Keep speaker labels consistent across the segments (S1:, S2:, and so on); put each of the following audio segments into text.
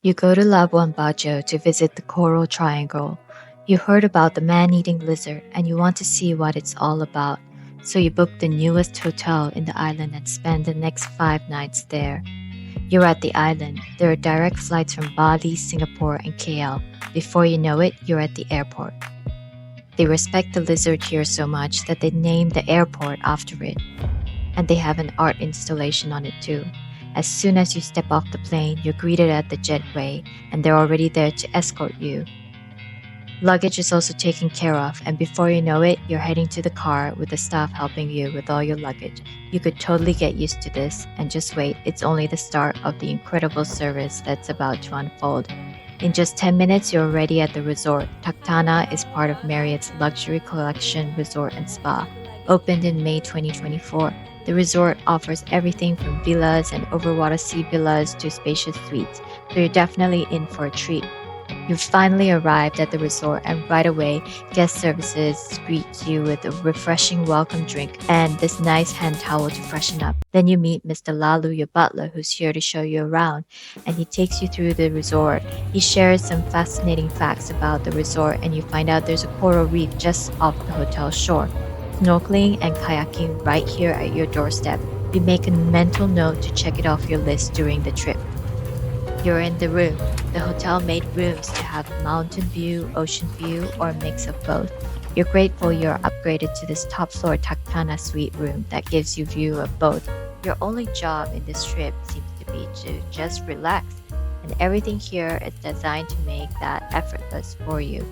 S1: You go to Labuan Bajo to visit the Coral Triangle. You heard about the man-eating lizard and you want to see what it's all about. So you book the newest hotel in the island and spend the next 5 nights there. You're at the island. There are direct flights from Bali, Singapore, and KL. Before you know it, you're at the airport. They respect the lizard here so much that they named the airport after it. And they have an art installation on it too. As soon as you step off the plane, you're greeted at the jetway, and they're already there to escort you. Luggage is also taken care of, and before you know it, you're heading to the car with the staff helping you with all your luggage. You could totally get used to this, and just wait, it's only the start of the incredible service that's about to unfold. In just 10 minutes, you're already at the resort. Taktana is part of Marriott's Luxury Collection Resort and Spa. Opened in May 2024, the resort offers everything from villas and overwater sea villas to spacious suites, so you're definitely in for a treat. You've finally arrived at the resort, and right away, guest services greet you with a refreshing welcome drink and this nice hand towel to freshen up. Then you meet Mr. Lalu, your butler, who's here to show you around, and he takes you through the resort. He shares some fascinating facts about the resort, and you find out there's a coral reef just off the hotel shore. Snorkeling and kayaking right here at your doorstep. You make a mental note to check it off your list during the trip. You're in the room. The hotel made rooms to have mountain view, ocean view, or a mix of both. You're grateful you're upgraded to this top floor Taktana suite room that gives you view of both. Your only job in this trip seems to be to just relax, and everything here is designed to make that effortless for you.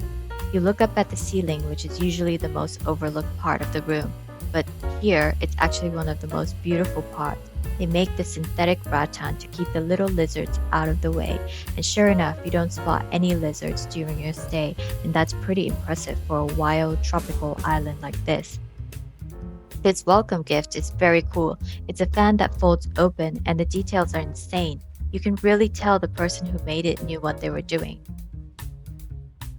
S1: You look up at the ceiling, which is usually the most overlooked part of the room, but here it's actually one of the most beautiful parts. They make the synthetic rattan to keep the little lizards out of the way, and sure enough, you don't spot any lizards during your stay, and that's pretty impressive for a wild tropical island like this. This welcome gift is very cool. It's a fan that folds open, and the details are insane. You can really tell the person who made it knew what they were doing.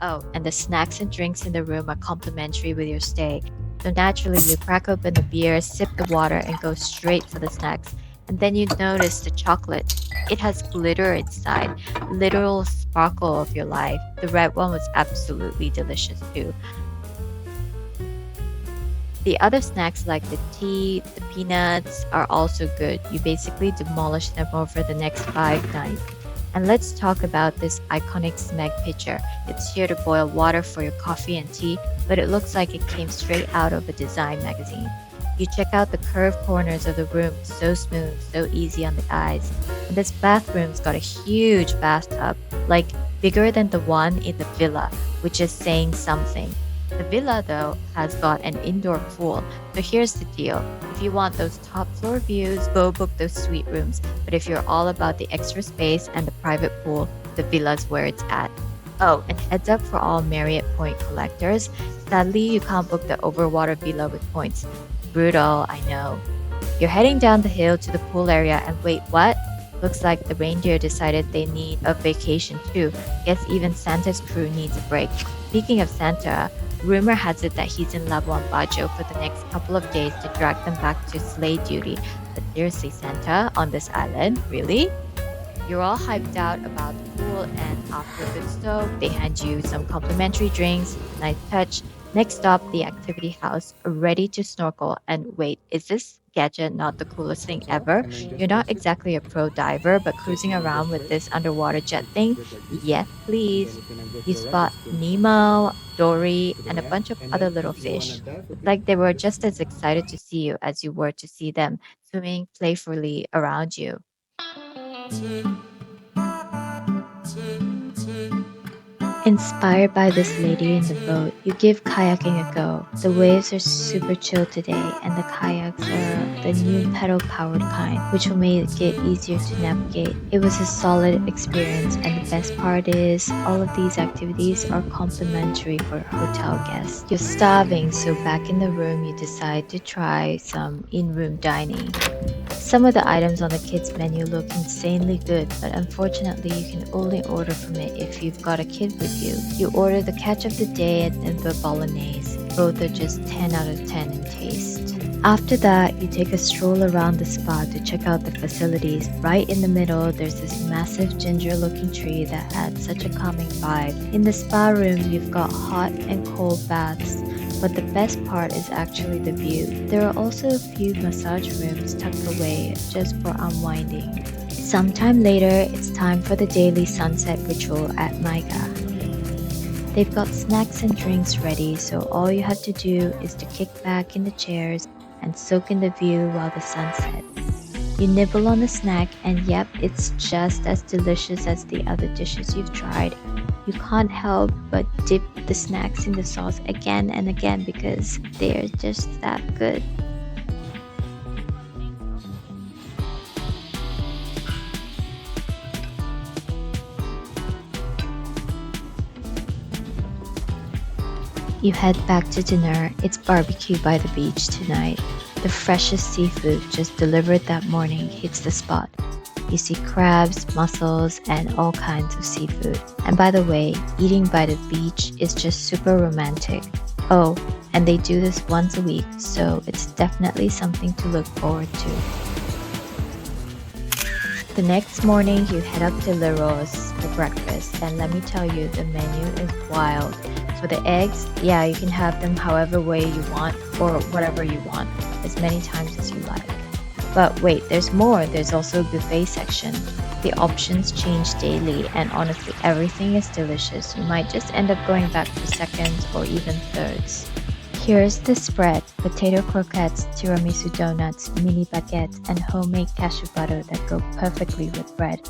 S1: Oh, and the snacks and drinks in the room are complimentary with your stay. So naturally, you crack open the beer, sip the water, and go straight for the snacks. And then you notice the chocolate. It has glitter inside, literal sparkle of your life. The red one was absolutely delicious too. The other snacks like the tea, the peanuts are also good. You basically demolish them over the next 5 nights. And let's talk about this iconic Smeg pitcher. It's here to boil water for your coffee and tea, but it looks like it came straight out of a design magazine. You check out the curved corners of the room, so smooth, so easy on the eyes. And this bathroom's got a huge bathtub, like bigger than the one in the villa, which is saying something. The villa, though, has got an indoor pool. So here's the deal. If you want those top floor views, go book those suite rooms. But if you're all about the extra space and the private pool, the villa's where it's at. Oh, and heads up for all Marriott point collectors. Sadly, you can't book the overwater villa with points. Brutal, I know. You're heading down the hill to the pool area, and wait, what? Looks like the reindeer decided they need a vacation too. Guess even Santa's crew needs a break. Speaking of Santa, rumor has it that he's in Labuan Bajo for the next couple of days to drag them back to sleigh duty. But seriously, Santa, on this island? Really? You're all hyped out about the pool, and after a good soak, they hand you some complimentary drinks. Nice touch. Next stop, the activity house, ready to snorkel. And wait, is this gadget not the coolest thing ever? You're not exactly a pro diver, but cruising around with this underwater jet thing? Yes, please. You spot Nemo, Dory, and a bunch of other little fish. It's like they were just as excited to see you as you were to see them, swimming playfully around you. Inspired by this lady in the boat, you give kayaking a go. The waves are super chill today, and the kayaks are the new pedal powered kind, which will make it easier to navigate. It was a solid experience, and the best part is, all of these activities are complimentary for hotel guests. You're starving, so back in the room, you decide to try some in room dining. Some of the items on the kids menu look insanely good, but unfortunately you can only order from it if you've got a kid with you. You order the catch of the day and the bolognese. Both are just 10 out of 10 in taste. After that, you take a stroll around the spa to check out the facilities. Right in the middle, there's this massive ginger-looking tree that adds such a calming vibe. In the spa room, you've got hot and cold baths, but the best part is actually the view. There are also a few massage rooms tucked away just for unwinding. Sometime later, it's time for the daily sunset ritual at Maiga. They've got snacks and drinks ready, so all you have to do is to kick back in the chairs and soak in the view while the sun sets. You nibble on the snack, and yep, it's just as delicious as the other dishes you've tried. You can't help but dip the snacks in the sauce again and again because they're just that good. You head back to dinner. It's barbecue by the beach tonight. The freshest seafood just delivered that morning hits the spot. You see crabs, mussels, and all kinds of seafood. And by the way, eating by the beach is just super romantic. Oh, and they do this once a week, so it's definitely something to look forward to. The next morning, you head up to Leroy's for breakfast, and let me tell you, the menu is wild. For the eggs, yeah, you can have them however way you want or whatever you want, as many times as you like. But wait, there's more. There's also a buffet section. The options change daily, and honestly, everything is delicious. You might just end up going back for seconds or even thirds. Here's the spread: potato croquettes, tiramisu donuts, mini baguettes, and homemade cashew butter that go perfectly with bread.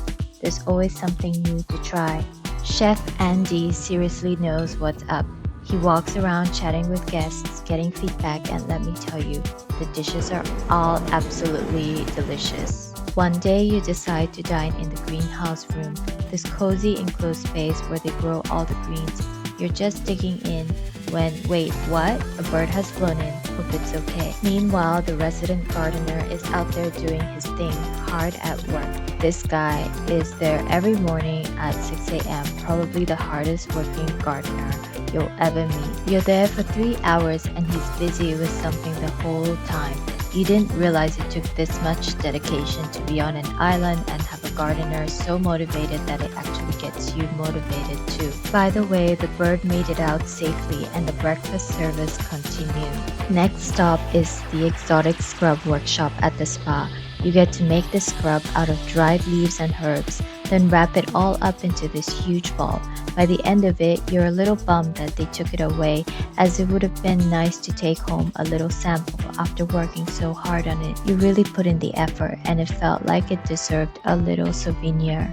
S1: There's always something new to try. Chef Andy seriously knows what's up. He walks around chatting with guests, getting feedback, and let me tell you, the dishes are all absolutely delicious. One day you decide to dine in the greenhouse room, this cozy enclosed space where they grow all the greens. You're just digging in when, wait, what? A bird has flown in. Hope it's okay. Meanwhile, the resident gardener is out there doing his thing, hard at work. This guy is there every morning at 6 a.m., probably the hardest working gardener you'll ever meet. You're there for 3 hours and he's busy with something the whole time. You didn't realize it took this much dedication to be on an island and have a gardener so motivated that it actually gets you motivated too. By the way, the bird made it out safely and the breakfast service continued. Next stop is the exotic scrub workshop at the spa. You get to make the scrub out of dried leaves and herbs, then wrap it all up into this huge ball. By the end of it, you're a little bummed that they took it away, as it would have been nice to take home a little sample after working so hard on it. You really put in the effort, and it felt like it deserved a little souvenir.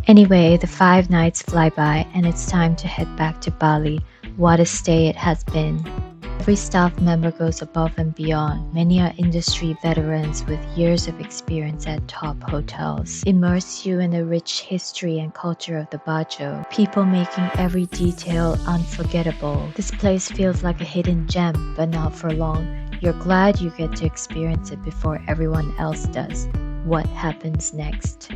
S1: Anyway, the 5 nights fly by, and it's time to head back to Bali. What a stay it has been. Every staff member goes above and beyond. Many are industry veterans with years of experience at top hotels. Immerse you in the rich history and culture of the Bajo, people making every detail unforgettable. This place feels like a hidden gem, but not for long. You're glad you get to experience it before everyone else does. What happens next?